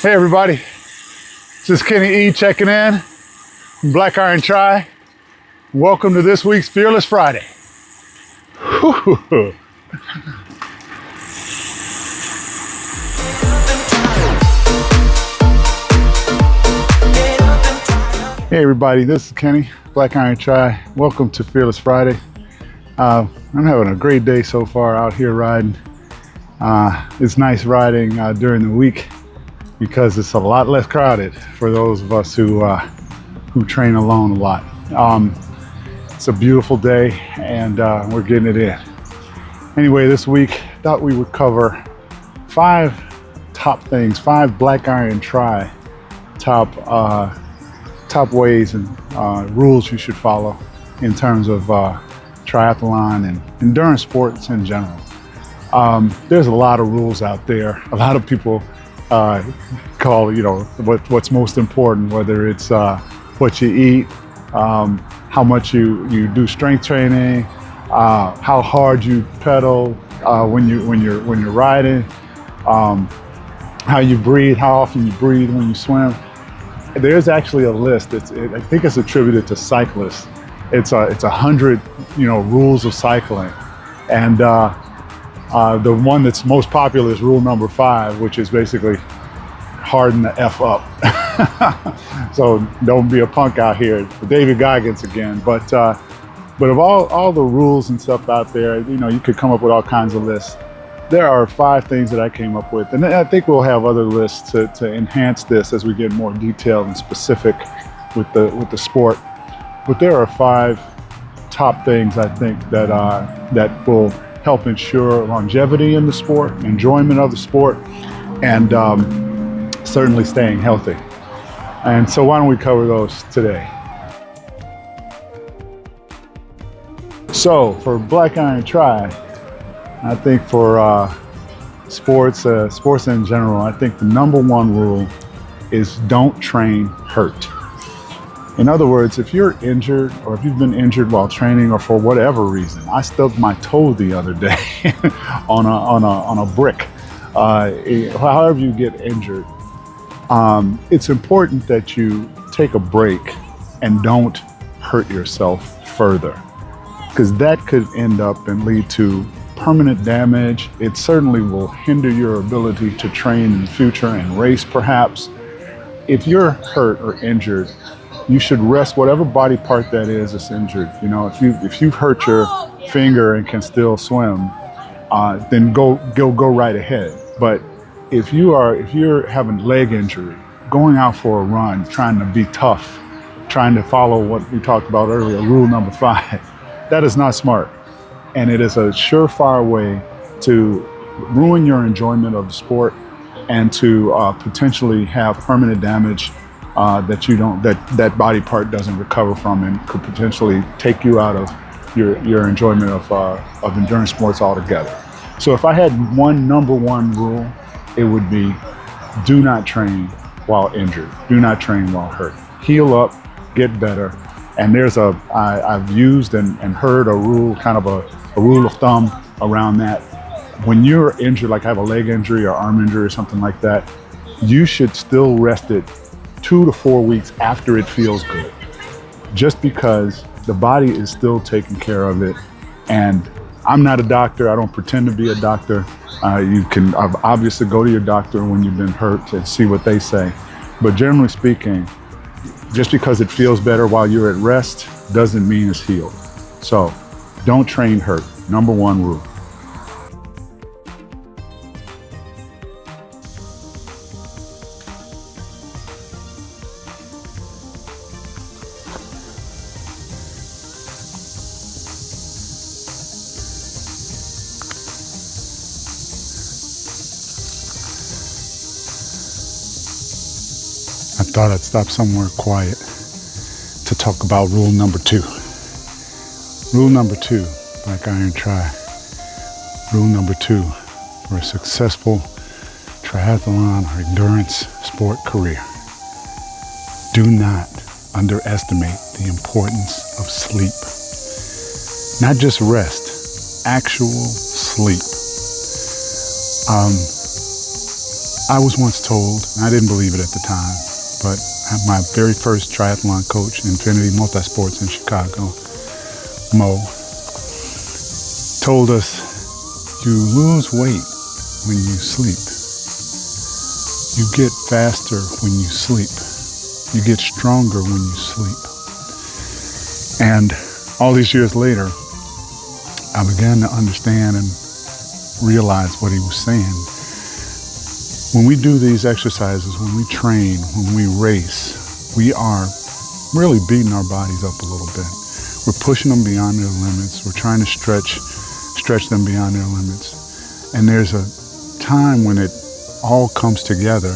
Hey everybody, this is Kenny E checking in from Black Iron Tri. Welcome to this week's Fearless Friday. Hey everybody, this is Kenny, Black Iron Tri. Welcome to Fearless Friday. I'm having a great day so far out here riding. It's nice riding during the week because it's a lot less crowded for those of us who train alone a lot. It's a beautiful day and we're getting it in. Anyway, this week thought we would cover 5 top things, 5 Black Iron Tri top ways and rules you should follow in terms of triathlon and endurance sports in general. There's a lot of rules out there. A lot of people call, what's most important, whether it's what you eat, how much you do strength training, how hard you pedal when you're riding, how you breathe, how often you breathe when you swim. There's actually a list. I think it's attributed to cyclists. It's 100 rules of cycling, and the one that's most popular is rule number 5, which is basically harden the F up. So don't be a punk out here. David Goggins again. But of all the rules and stuff out there, you could come up with all kinds of lists. There are 5 things that I came up with, and I think we'll have other lists to enhance this as we get more detailed and specific with the sport. But there are 5 top things I think that will help ensure longevity in the sport, enjoyment of the sport, and certainly staying healthy. And so why don't we cover those today? So for Black Iron Tri, I think for sports in general, I think the number 1 rule is don't train hurt. In other words, if you're injured or if you've been injured while training or for whatever reason, I stubbed my toe the other day on a brick. However you get injured, it's important that you take a break and don't hurt yourself further, because that could end up and lead to permanent damage. It certainly will hinder your ability to train in the future and race perhaps. If you're hurt or injured, you should rest whatever body part that is that's injured. If you've hurt your finger and can still swim, then go right ahead. But if you're having leg injury, going out for a run, trying to be tough, trying to follow what we talked about earlier, rule number 5, that is not smart. And it is a surefire way to ruin your enjoyment of the sport and to potentially have permanent damage that body part doesn't recover from, and could potentially take you out of your enjoyment of endurance sports altogether. So if I had number one rule, it would be do not train while injured. Do not train while hurt. Heal up, get better. And I've used and heard a rule, kind of a rule of thumb around that. When you're injured, like I have a leg injury or arm injury or something like that, you should still rest it 2 to 4 weeks after it feels good, just because the body is still taking care of it. And I'm not a doctor. I don't pretend to be a doctor. You can obviously go to your doctor when you've been hurt and see what they say. But generally speaking, just because it feels better while you're at rest doesn't mean it's healed. So don't train hurt. Number 1 rule. I thought I'd stop somewhere quiet to talk about rule number 2. Rule number 2, Black Iron Tri. Rule number 2 for a successful triathlon or endurance sport career. Do not underestimate the importance of sleep. Not just rest, actual sleep. I was once told, and I didn't believe it at the time, but my very first triathlon coach, Infinity Multisports in Chicago, Mo, told us you lose weight when you sleep. You get faster when you sleep. You get stronger when you sleep. And all these years later, I began to understand and realize what he was saying. When we do these exercises, when we train, when we race, we are really beating our bodies up a little bit. We're pushing them beyond their limits. We're trying to stretch them beyond their limits. And there's a time when it all comes together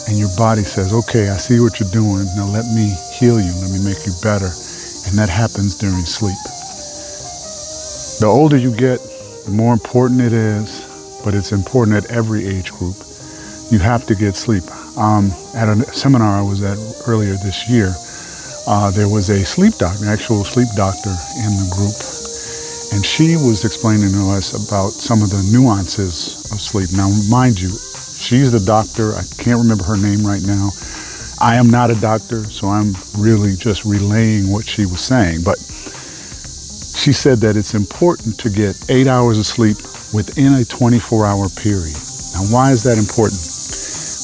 and your body says, okay, I see what you're doing. Now let me heal you. Let me make you better. And that happens during sleep. The older you get, the more important it is, but it's important at every age group. You have to get sleep. At a seminar I was at earlier this year, there was a sleep doctor, an actual sleep doctor in the group. And she was explaining to us about some of the nuances of sleep. Now, mind you, she's the doctor. I can't remember her name right now. I am not a doctor, so I'm really just relaying what she was saying. But she said that it's important to get 8 hours of sleep within a 24-hour period. Now, why is that important?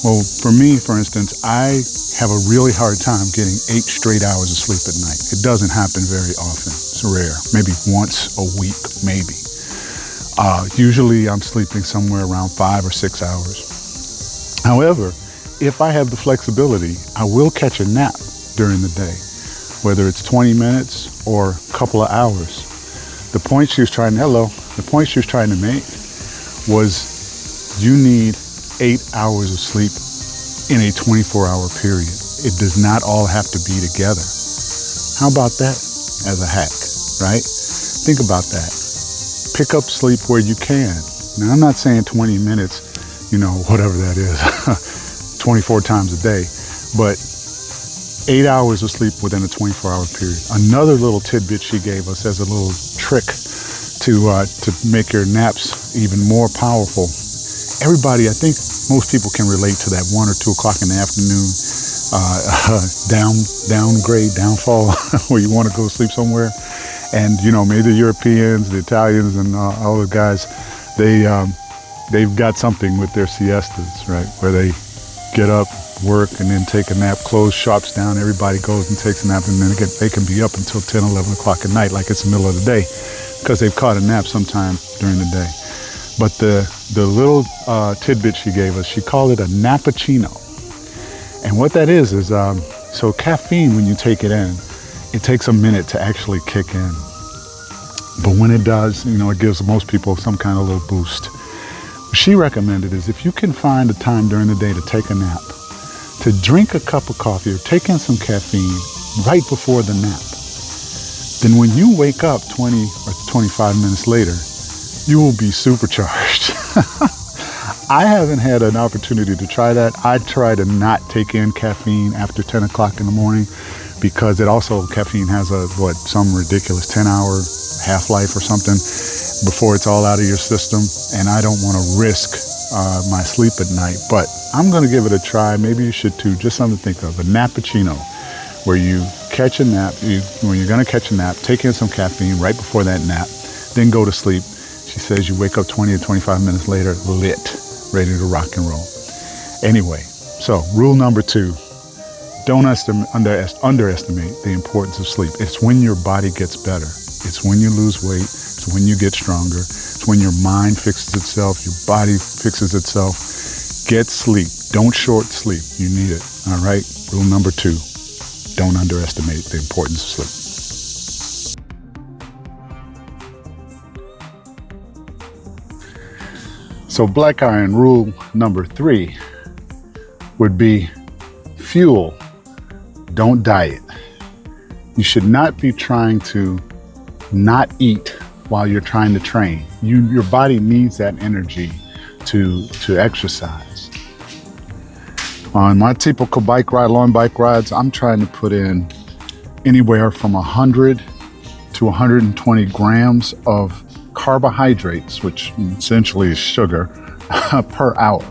Well, for me, for instance, I have a really hard time getting 8 straight hours of sleep at night. It doesn't happen very often. It's rare. Maybe once a week, maybe. Usually I'm sleeping somewhere around 5 or 6 hours. However, if I have the flexibility, I will catch a nap during the day, whether it's 20 minutes or a couple of hours. The point she was trying to make was you need 8 hours of sleep in a 24-hour period. It does not all have to be together. How about that as a hack, right? Think about that. Pick up sleep where you can. Now, I'm not saying 20 minutes, whatever that is, 24 times a day, but 8 hours of sleep within a 24-hour period. Another little tidbit she gave us as a little trick to make your naps even more powerful. Everybody, I think most people can relate to that 1 or 2 o'clock in the afternoon downfall where you want to go sleep somewhere. And, maybe the Europeans, the Italians, and all the guys, they've got something with their siestas, right? Where they get up, work, and then take a nap, close shops down, everybody goes and takes a nap, and then they can be up until 10, 11 o'clock at night, like it's the middle of the day, because they've caught a nap sometime during the day. But the little tidbit she gave us, she called it a nappuccino. And what that is so caffeine, when you take it in, it takes a minute to actually kick in. But when it does, it gives most people some kind of little boost. What she recommended is if you can find a time during the day to take a nap, to drink a cup of coffee or take in some caffeine right before the nap, then when you wake up 20 or 25 minutes later, you will be supercharged. I haven't had an opportunity to try that. I try to not take in caffeine after 10 o'clock in the morning because caffeine has some ridiculous 10-hour half-life or something before it's all out of your system. And I don't want to risk my sleep at night, but I'm going to give it a try. Maybe you should too. Just something to think of. A nappuccino, where you catch a nap. When you're going to catch a nap, take in some caffeine right before that nap, then go to sleep. She says you wake up 20 or 25 minutes later, lit, ready to rock and roll. Anyway, so rule number 2, don't underestimate the importance of sleep. It's when your body gets better. It's when you lose weight. It's when you get stronger. It's when your mind fixes itself, your body fixes itself. Get sleep. Don't short sleep. You need it. All right? Rule number 2, don't underestimate the importance of sleep. So Black Iron rule number 3 would be fuel, don't diet. You should not be trying to not eat while you're trying to train. Your body needs that energy to exercise. On my typical long bike rides, I'm trying to put in anywhere from 100 to 120 grams of carbohydrates, which essentially is sugar, per hour.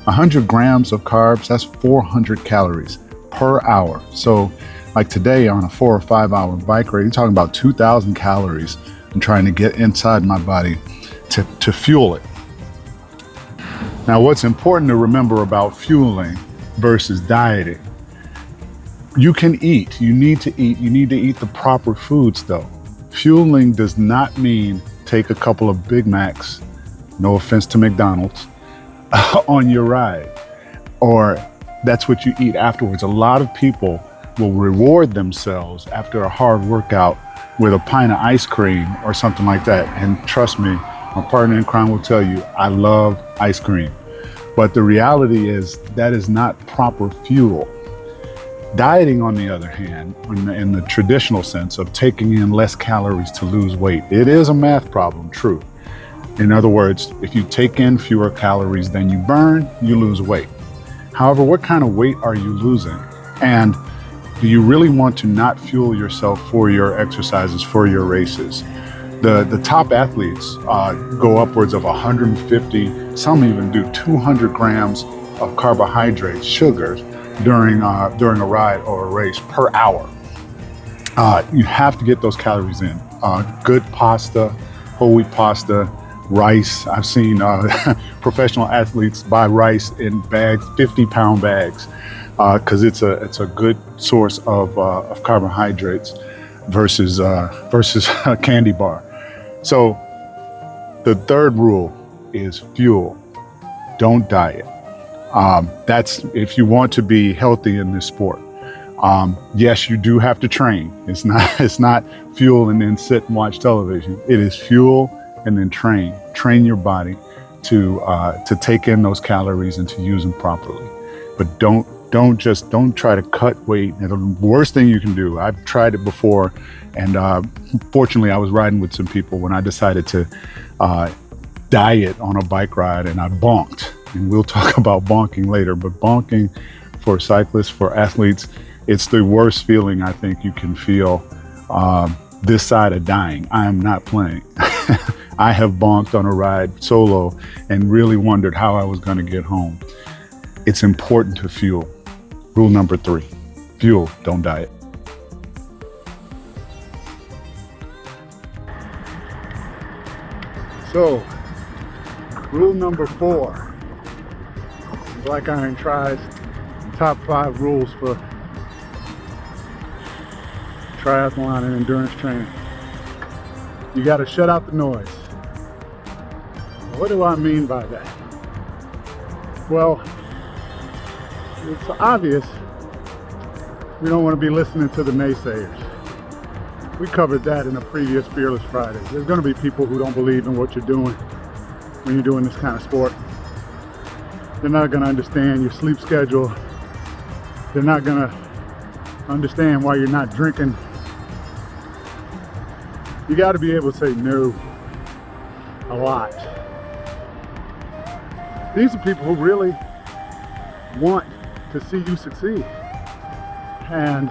100 grams of carbs, that's 400 calories per hour. So like today on a 4 or 5 hour bike ride, you're talking about 2,000 calories and trying to get inside my body to fuel it. Now, what's important to remember about fueling versus dieting, you can eat, you need to eat the proper foods though. Fueling does not mean take a couple of Big Macs, no offense to McDonald's, on your ride, or that's what you eat afterwards. A lot of people will reward themselves after a hard workout with a pint of ice cream or something like that. And trust me, my partner in crime will tell you, I love ice cream. But the reality is that is not proper fuel. Dieting, on the other hand, in the traditional sense of taking in less calories to lose weight, it is a math problem, true. In other words, if you take in fewer calories than you burn, you lose weight. However, what kind of weight are you losing? And do you really want to not fuel yourself for your exercises, for your races? The top athletes go upwards of 150, some even do 200 grams of carbohydrates, sugars, during a ride or a race per hour. You have to get those calories in. Good pasta, whole wheat pasta, rice. I've seen professional athletes buy rice in bags, 50-pound bags, because it's a good source of carbohydrates versus a candy bar. So the third rule is fuel. Don't diet. That's if you want to be healthy in this sport. Yes, you do have to train. It's not fuel and then sit and watch television. It is fuel and then train your body to take in those calories and to use them properly. But don't try to cut weight. And the worst thing you can do, I've tried it before, and fortunately I was riding with some people when I decided to diet on a bike ride, and I bonked. And we'll talk about bonking later, but bonking for cyclists, for athletes, it's the worst feeling I think you can feel this side of dying. I am not playing. I have bonked on a ride solo and really wondered how I was going to get home. It's important to fuel. Rule number 3, fuel, don't diet. So, rule number 4. Black Iron tries top 5 rules for triathlon and endurance training. You got to shut out the noise. What do I mean by that? Well, it's obvious we don't want to be listening to the naysayers. We covered that in a previous Fearless Friday. There's going to be people who don't believe in what you're doing when you're doing this kind of sport. They're not going to understand your sleep schedule. They're not going to understand why you're not drinking. You got to be able to say no a lot. These are people who really want to see you succeed, and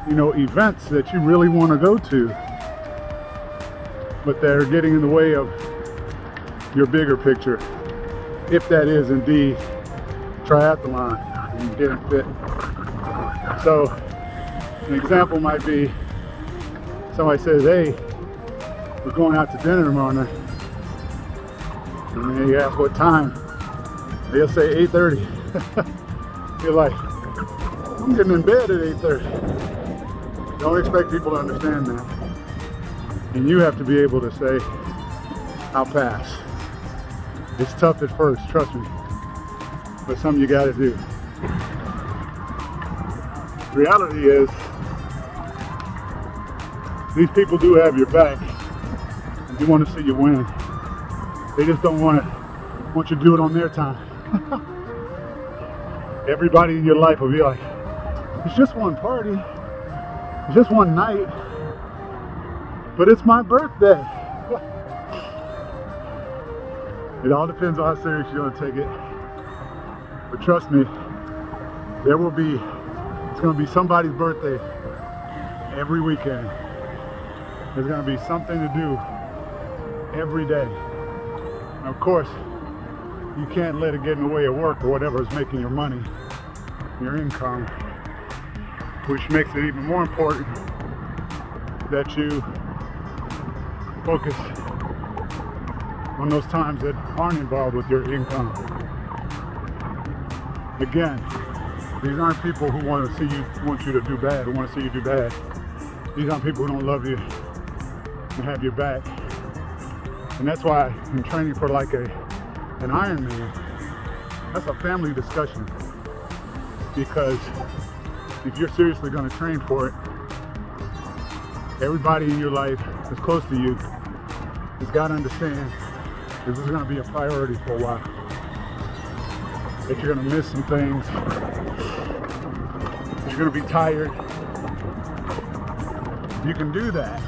events that you really want to go to, but they're getting in the way of your bigger picture, if that is indeed triathlon and getting fit. So an example might be somebody says, hey, we're going out to dinner tomorrow night, and then you ask what time, they'll say 8:30. You're like, I'm getting in bed at 8:30. Don't expect people to understand that. And you have to be able to say, I'll pass. It's tough at first, trust me, but something you gotta do. The reality is, these people do have your back, and they want to see you win. They just don't want you to do it on their time. Everybody in your life will be like, it's just one party, it's just one night, but it's my birthday. It all depends on how serious you're gonna take it. But trust me, it's gonna be somebody's birthday every weekend. There's gonna be something to do every day. And of course, you can't let it get in the way of work or whatever is making your money, your income, which makes it even more important that you focus on those times that aren't involved with your income. Again, these aren't people who want you to do bad, who want to see you do bad. These aren't people who don't love you and have your back. And that's why in training for like an Ironman, that's a family discussion. Because if you're seriously going to train for it, everybody in your life that's close to you has got to understand this is going to be a priority for a while. That you're going to miss some things. You're going to be tired. You can do that.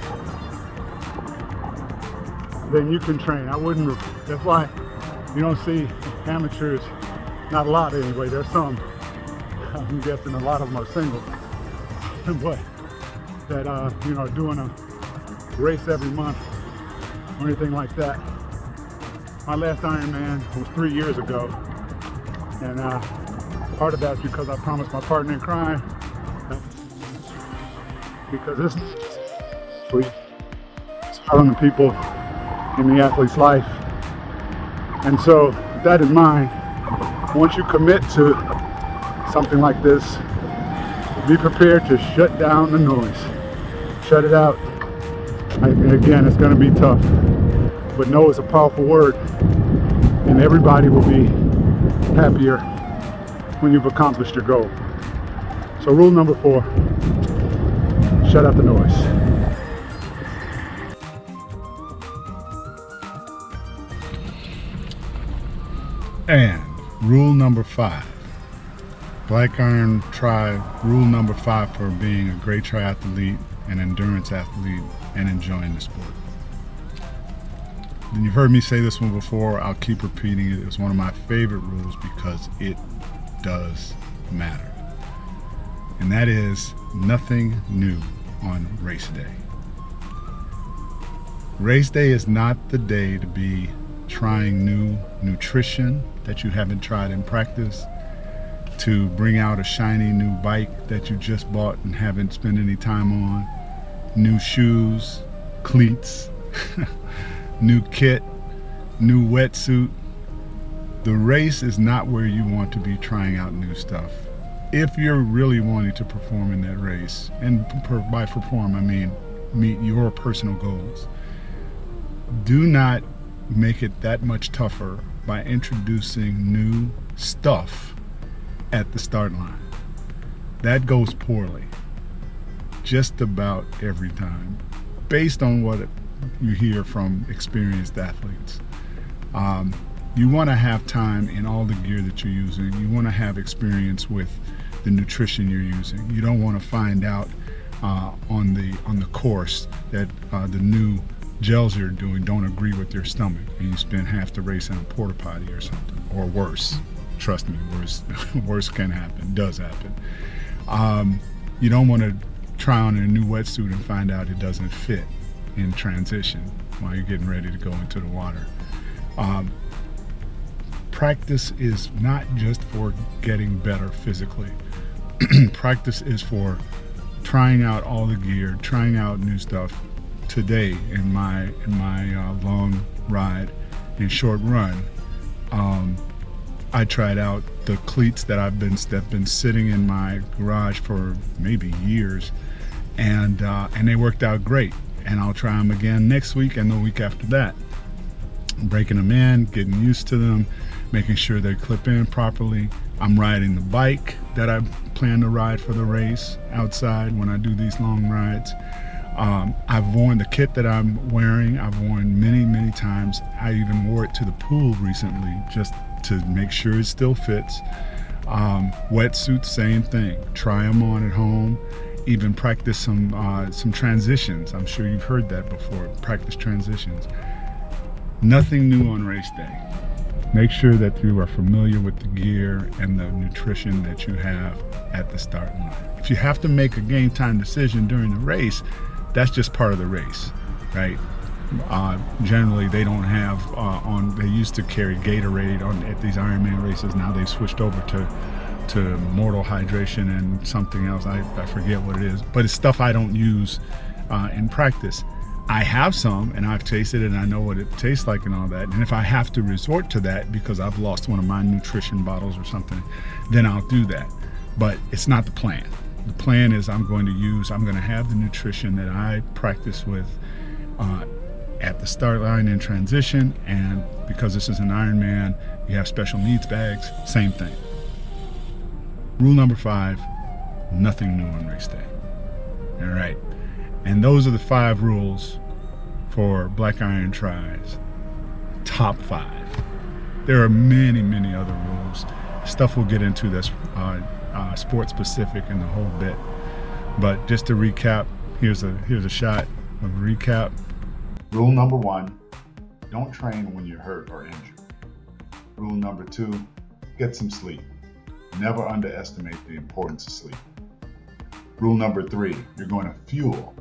Then you can train. That's why you don't see amateurs, not a lot anyway, there's some. I'm guessing a lot of them are single. But that are doing a race every month or anything like that. My last Ironman was 3 years ago, and part of that's because I promised my partner in crime, because it's hard on the people in the athlete's life. And so with that in mind, once you commit to something like this, be prepared to shut down the noise. Shut it out. Again, it's going to be tough, but no is a powerful word, and everybody will be happier when you've accomplished your goal. So rule number 4, shut out the noise. And rule number 5, Black Iron Tribe, rule number 5 for being a great triathlete, an endurance athlete, and enjoying the sport. And you've heard me say this one before, I'll keep repeating it. It's one of my favorite rules because it does matter. And that is nothing new on race day. Race day is not the day to be trying new nutrition that you haven't tried in practice, to bring out a shiny new bike that you just bought and haven't spent any time on, new shoes, cleats, new kit, new wetsuit. The race is not where you want to be trying out new stuff. If you're really wanting to perform in that race, and by perform I mean meet your personal goals, do not make it that much tougher by introducing new stuff at the start line. That goes poorly just about every time, based on what you hear from experienced athletes. You want to have time in all the gear that you're using. You want to have experience with the nutrition you're using. You don't want to find out on the course that the new gels you're doing don't agree with your stomach, and you spend half the race in a porta potty or something, or worse. Trust me, worse can happen, does happen. You don't want to try on a new wetsuit and find out it doesn't fit in transition while you're getting ready to go into the water. Practice is not just for getting better physically. Practice is for trying out all the gear, trying out new stuff. Today in my long ride and short run, I tried out the cleats that been sitting in my garage for maybe years, and they worked out great. And I'll try them again next week and the week after that. Breaking them in, getting used to them, making sure they clip in properly. I'm riding the bike that I plan to ride for the race outside when I do these long rides. I've worn the kit that I'm wearing. I've worn many times. I even wore it to the pool recently just to make sure it still fits. Wetsuits, same thing. Try them on at home. Even practice some transitions. I'm sure you've heard that before. Practice transitions. Nothing new on race day. Make sure that you are familiar with the gear and the nutrition that you have at the start line. If you have to make a game time decision during the race, that's just part of the race, right? Generally, they don't have they used to carry Gatorade at these Ironman races. Now they've switched over to Mortal Hydration and something else. I forget what it is, but it's stuff I don't use in practice. I have some, and I've tasted it, and I know what it tastes like and all that. And if I have to resort to that because I've lost one of my nutrition bottles or something, then I'll do that. But it's not the plan. The plan is I'm going to have the nutrition that I practice with at the start line in transition, and because this is an Ironman, you have special needs bags, same thing. Rule number 5, nothing new on race day. All right. And those are the 5 rules for Black Iron Tries. Top 5. There are many, many other rules. Stuff we'll get into that's sport specific and the whole bit. But just to recap, here's a shot of a recap. Rule number 1, don't train when you're hurt or injured. Rule number 2, get some sleep. Never underestimate the importance of sleep. Rule number 3, you're going to fuel.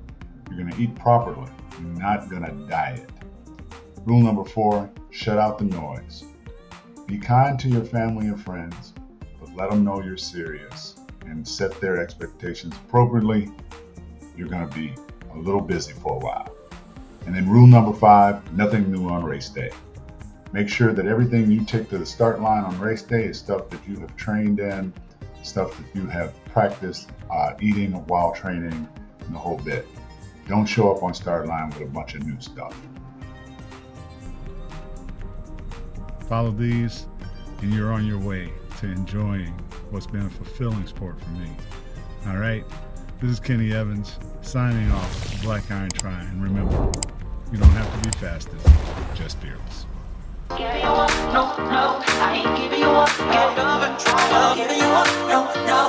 You're going to eat properly. You're not going to diet. Rule number 4, shut out the noise. Be kind to your family and friends, but let them know you're serious and set their expectations appropriately. You're going to be a little busy for a while. And then rule number 5, nothing new on race day. Make sure that everything you take to the start line on race day is stuff that you have trained in, stuff that you have practiced eating while training, and the whole bit. Don't show up on start line with a bunch of new stuff. Follow these, and you're on your way to enjoying what's been a fulfilling sport for me. All right, this is Kenny Evans signing off Black Iron Try, and remember, you don't have to be fastest, just fearless. Giving you up, no, I ain't giving you up, giving you up, no, no.